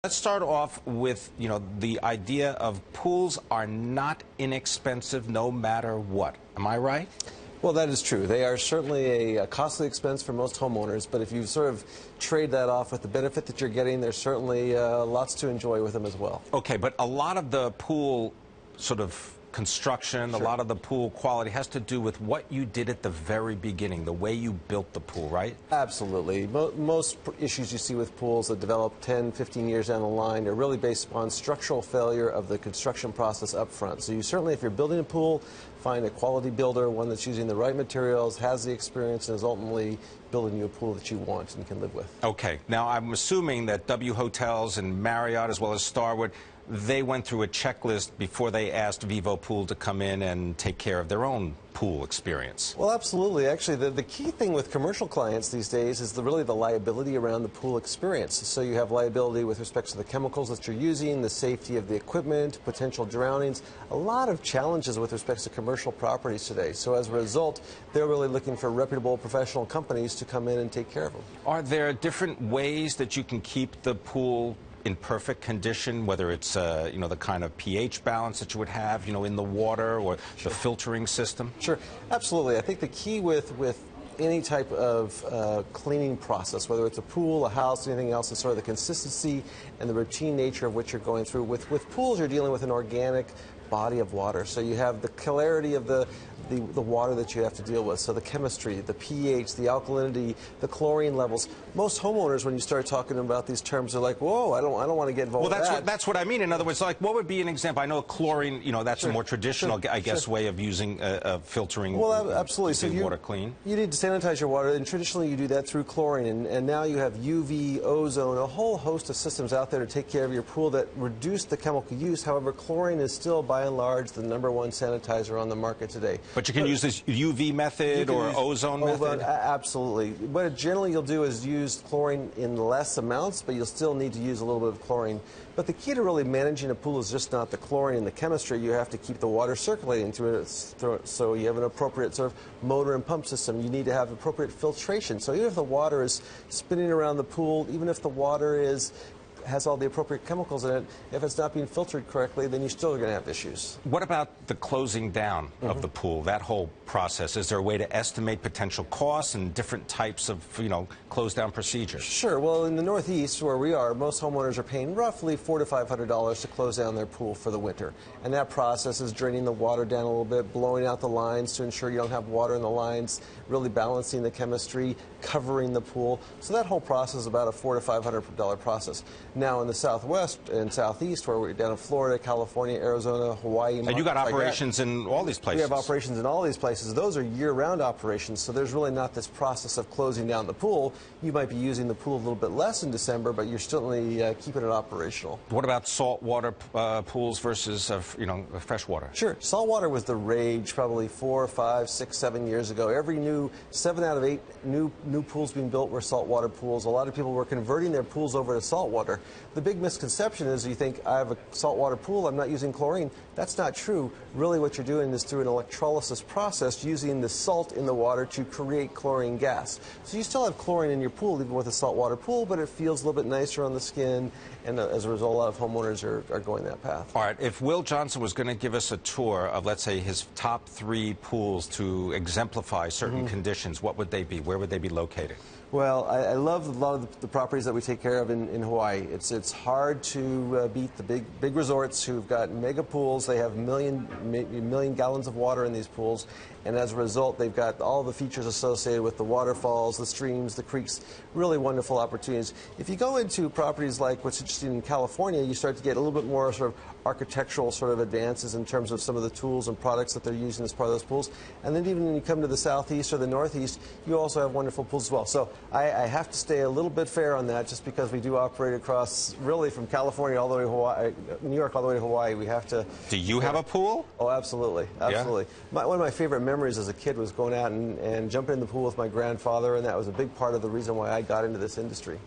Let's start off with, the idea of pools are not inexpensive no matter what. Am I right? Well, that is true. They are certainly a costly expense for most homeowners, but if you sort of trade that off with the benefit that you're getting, there's certainly lots to enjoy with them as well. Okay, but a lot of the pool sort of construction, Sure. a lot of the pool quality has to do with what you did at the very beginning, the way you built the pool, right? Absolutely. Most issues you see with pools that develop 10, 15 years down the line are really based upon structural failure of the construction process up front. So you certainly, if you're building a pool, find a quality builder, one that's using the right materials, has the experience, and is ultimately building you a pool that you want and can live with. Okay. Now, I'm assuming that W Hotels and Marriott, as well as Starwood, they went through a checklist before they asked VivoPool to come in and take care of their own pool experience. Well, absolutely. Actually, the key thing with commercial clients these days is really the liability around the pool experience. So you have liability with respect to the chemicals that you're using, the safety of the equipment, potential drownings, a lot of challenges with respect to commercial properties today. So as a result, they're really looking for reputable professional companies to come in and take care of them. Are there different ways that you can keep the pool in perfect condition, whether it's the kind of pH balance that you would have, in the water, or the filtering system? Sure, absolutely. I think the key with any type of cleaning process, whether it's a pool, a house, anything else, is sort of the consistency and the routine nature of what you're going through. With pools, you're dealing with an organic body of water, so you have the clarity of the water that you have to deal with. So the chemistry, the pH, the alkalinity, the chlorine levels. Most homeowners, when you start talking about these terms, are like, "Whoa, I don't want to get involved." Well, that's what I mean. In other words, like, what would be an example? I know chlorine, that's Sure. a more traditional, Sure. I guess, Sure. way of using filtering. Well, absolutely. To keep water clean. You need to sanitize your water, and traditionally you do that through chlorine. And now you have UV, ozone, a whole host of systems out there to take care of your pool that reduce the chemical use. However, chlorine is still, by and large, the #1 sanitizer on the market today. But you can use this UV method or ozone method? Absolutely. What generally you'll do is use chlorine in less amounts, but you'll still need to use a little bit of chlorine. But the key to really managing a pool is just not the chlorine and the chemistry. You have to keep the water circulating through it, so you have an appropriate sort of motor and pump system. You need to have appropriate filtration. So even if the water is spinning around the pool, even if the water has all the appropriate chemicals in it, if it's not being filtered correctly, then you're still going to have issues. What about the closing down of the pool, that whole process? Is there a way to estimate potential costs and different types of, close down procedures? Sure. Well, in the Northeast, where we are, most homeowners are paying roughly $400 to $500 to close down their pool for the winter. And that process is draining the water down a little bit, blowing out the lines to ensure you don't have water in the lines, really balancing the chemistry, covering the pool. So that whole process is about a $400 to $500 process. Now, in the Southwest and Southeast, where we're down in Florida, California, Arizona, Hawaii. And you got operations in all these places. We have operations in all these places. Those are year-round operations, so there's really not this process of closing down the pool. You might be using the pool a little bit less in December, but you're certainly keeping it operational. What about saltwater pools versus, freshwater? Sure. Saltwater was the rage probably 4, 5, 6, 7 years ago. Every 7 out of 8 new pools being built were saltwater pools. A lot of people were converting their pools over to saltwater. The big misconception is you think, I have a saltwater pool, I'm not using chlorine. That's not true. Really what you're doing is through an electrolysis process using the salt in the water to create chlorine gas. So you still have chlorine in your pool even with a saltwater pool, but it feels a little bit nicer on the skin, and as a result, a lot of homeowners are going that path. All right, if Will Johnson was going to give us a tour of, let's say, his top 3 pools to exemplify certain conditions, what would they be? Where would they be located? Well, I love a lot of the properties that we take care of in Hawaii. It's hard to beat the big resorts who've got mega pools. They have million gallons of water in these pools, and as a result, they've got all the features associated with the waterfalls, the streams, the creeks. Really wonderful opportunities. If you go into properties like what's interesting in California, you start to get a little bit more sort of architectural sort of advances in terms of some of the tools and products that they're using as part of those pools. And then even when you come to the Southeast or the Northeast, you also have wonderful pools as well. So I have to stay a little bit fair on that, just because we do operate across, really, from California all the way to Hawaii, New York all the way to Hawaii. We have to. Do you have a pool? Oh, absolutely, absolutely. Yeah? One of my favorite memories as a kid was going out and jumping in the pool with my grandfather, and that was a big part of the reason why I got into this industry.